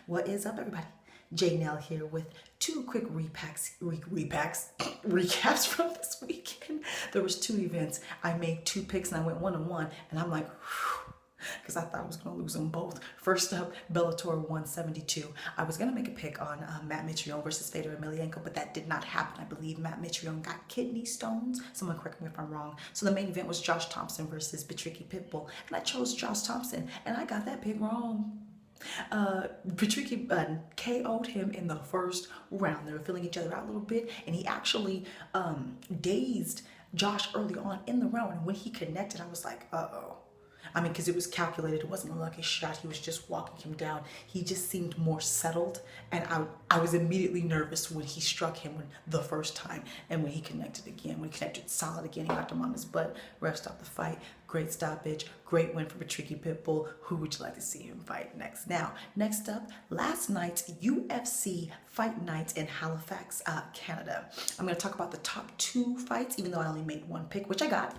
What is up, everybody? J Nell here with two quick recaps from this weekend. There was two events. I made two picks and I went 1-1, and I'm like, because I thought I was going to lose them both. First up, Bellator 172. I was going to make a pick on Matt Mitrione versus Fedor Emelianenko, but that did not happen. I believe Matt Mitrione got kidney stones. Someone correct me if I'm wrong. So the main event was Josh Thompson versus Pitbull, and I chose Josh Thompson, and I got that pick wrong. Patricky KO'd him in the first round. They were feeling each other out a little bit, and he actually dazed Josh early on in the round. And when he connected, I was like, uh-oh. I mean, because it was calculated. It wasn't a lucky shot. He was just walking him down. He just seemed more settled, and I was immediately nervous when he struck him the first time, and when he connected again. When he connected solid again, he knocked him on his butt. Ref stopped the fight. Great stoppage. Great win for Patricky Pitbull. Who would you like to see him fight next? Now, next up, last night's UFC Fight Night in Halifax, Canada. I'm going to talk about the top two fights, even though I only made one pick, which I got.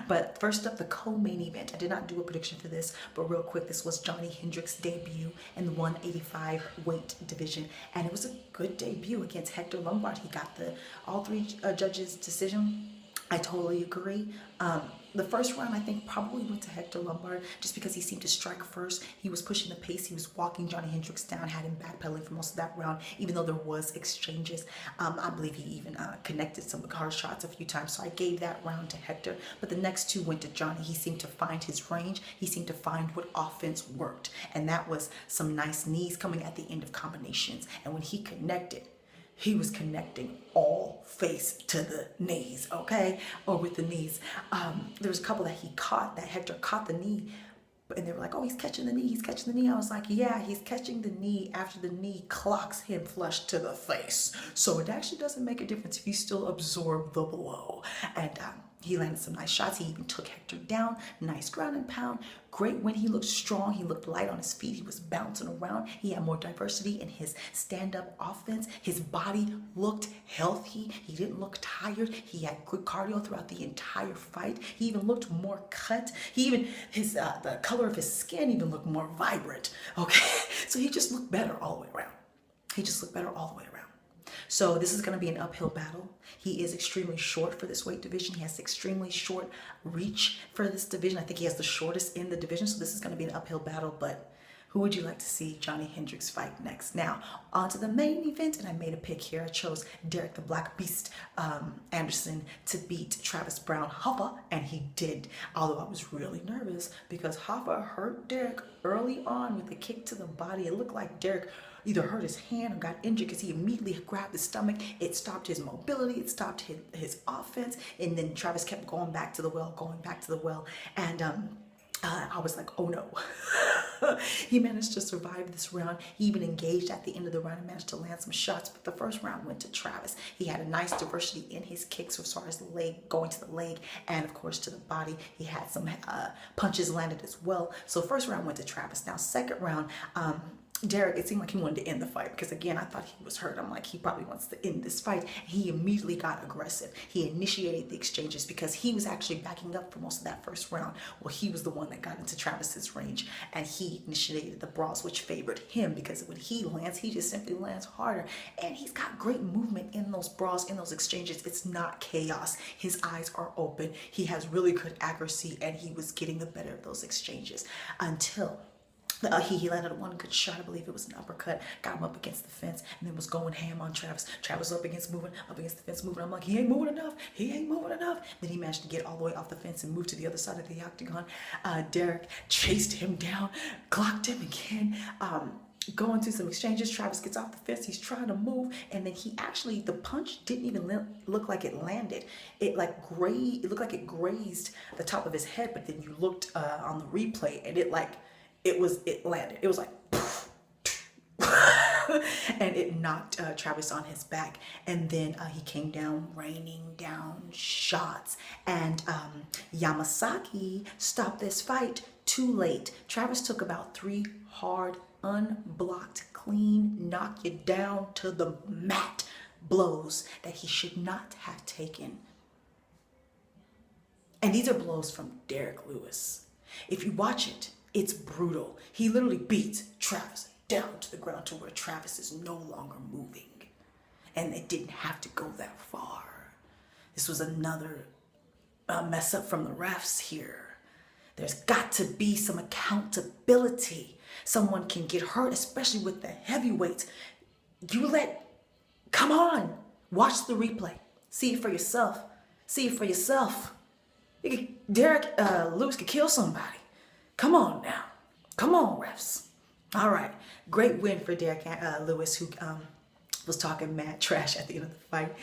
But first up, the co-main event. I did not do a prediction for this, but real quick, this was Johnny Hendrick's debut in the 185 weight division, and it was a good debut against Hector Lombard. He got all three judges' decision. I totally agree. The first round, I think, probably went to Hector Lombard just because he seemed to strike first. He was pushing the pace. He was walking Johnny Hendricks down, had him backpedaling for most of that round, even though there was exchanges. I believe he even connected some hard shots a few times, so I gave that round to Hector. But the next two went to Johnny. He seemed to find his range. He seemed to find what offense worked, and that was some nice knees coming at the end of combinations. And when he connected, he was connecting all face to the knees, okay? Or with the knees. There was a couple that he caught, that Hector caught the knee, and they were like, oh, he's catching the knee, he's catching the knee. I was like, yeah, he's catching the knee after the knee clocks him flush to the face. So it actually doesn't make a difference if you still absorb the blow. And he landed some nice shots. He even took Hector down. Nice ground and pound. Great win. He looked strong. He looked light on his feet. He was bouncing around. He had more diversity in his stand-up offense. His body looked healthy. He didn't look tired. He had good cardio throughout the entire fight. He even looked more cut. The color of his skin even looked more vibrant. Okay, so he just looked better all the way around. He just looked better all the way around. So this is going to be an uphill battle. He is extremely short for this weight division. He has extremely short reach for this division. I think he has the shortest in the division. So this is going to be an uphill battle. But who would you like to see Johnny Hendricks fight next? Now, on to the main event. And I made a pick here. I chose Derrick the Black Beast Anderson to beat Travis Browne Hoffa. And he did. Although I was really nervous because Hoffa hurt Derrick early on with a kick to the body. It looked like Derrick either hurt his hand or got injured because he immediately grabbed his stomach. It stopped his mobility. It stopped his offense. And then Travis kept going back to the well, And I was like, oh no. He managed to survive this round. He even engaged at the end of the round and managed to land some shots. But the first round went to Travis. He had a nice diversity in his kicks as far as the leg, going to the leg, and of course to the body. He had some punches landed as well. So first round went to Travis. Now second round, Derrick, it seemed like he wanted to end the fight because, again, I thought he was hurt. I'm like, he probably wants to end this fight. He immediately got aggressive. He initiated the exchanges because he was actually backing up for most of that first round. Well, he was the one that got into Travis's range, and he initiated the brawls, which favored him because when he lands, he just simply lands harder. And he's got great movement in those brawls, in those exchanges. It's not chaos. His eyes are open. He has really good accuracy, and he was getting the better of those exchanges until he landed one good shot. I believe it was an uppercut, got him up against the fence, and then was going ham on Travis. Travis up against the fence, moving. I'm like, he ain't moving enough. Then he managed to get all the way off the fence and move to the other side of the octagon. Derrick chased him down, clocked him again. Going through some exchanges, Travis gets off the fence. He's trying to move, and then the punch didn't even look like it landed. It looked like it grazed the top of his head, but then you looked on the replay, and it landed. It was like, and it knocked Travis on his back. And then he came down, raining down shots. And Yamasaki stopped this fight too late. Travis took about 3 hard, unblocked, clean, knock you down to the mat blows that he should not have taken. And these are blows from Derrick Lewis. If you watch it, it's brutal. He literally beats Travis down to the ground to where Travis is no longer moving. And it didn't have to go that far. This was another mess up from the refs here. There's got to be some accountability. Someone can get hurt, especially with the heavyweights. Come on, watch the replay. See it for yourself. See it for yourself. Derrick Lewis could kill somebody. Come on now. Come on, refs. All right, great win for Derrick Lewis, who was talking mad trash at the end of the fight,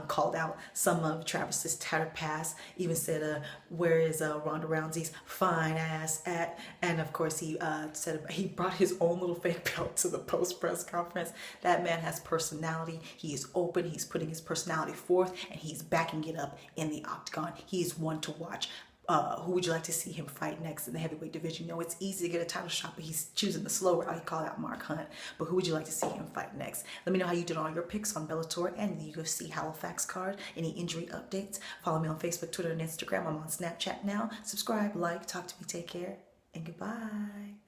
called out some of Travis's tattered past, even said, where is Ronda Rousey's fine ass at? And of course he said he brought his own little fake belt to the post-press conference. That man has personality. He is open. He's putting his personality forth, and he's backing it up in the octagon. He's one to watch. Who would you like to see him fight next in the heavyweight division? You know, it's easy to get a title shot, but he's choosing the slow route. He called out Mark Hunt. But who would you like to see him fight next? Let me know how you did on your picks on Bellator and the UFC Halifax card. Any injury updates? Follow me on Facebook, Twitter, and Instagram. I'm on Snapchat now. Subscribe, like, talk to me, take care, and goodbye.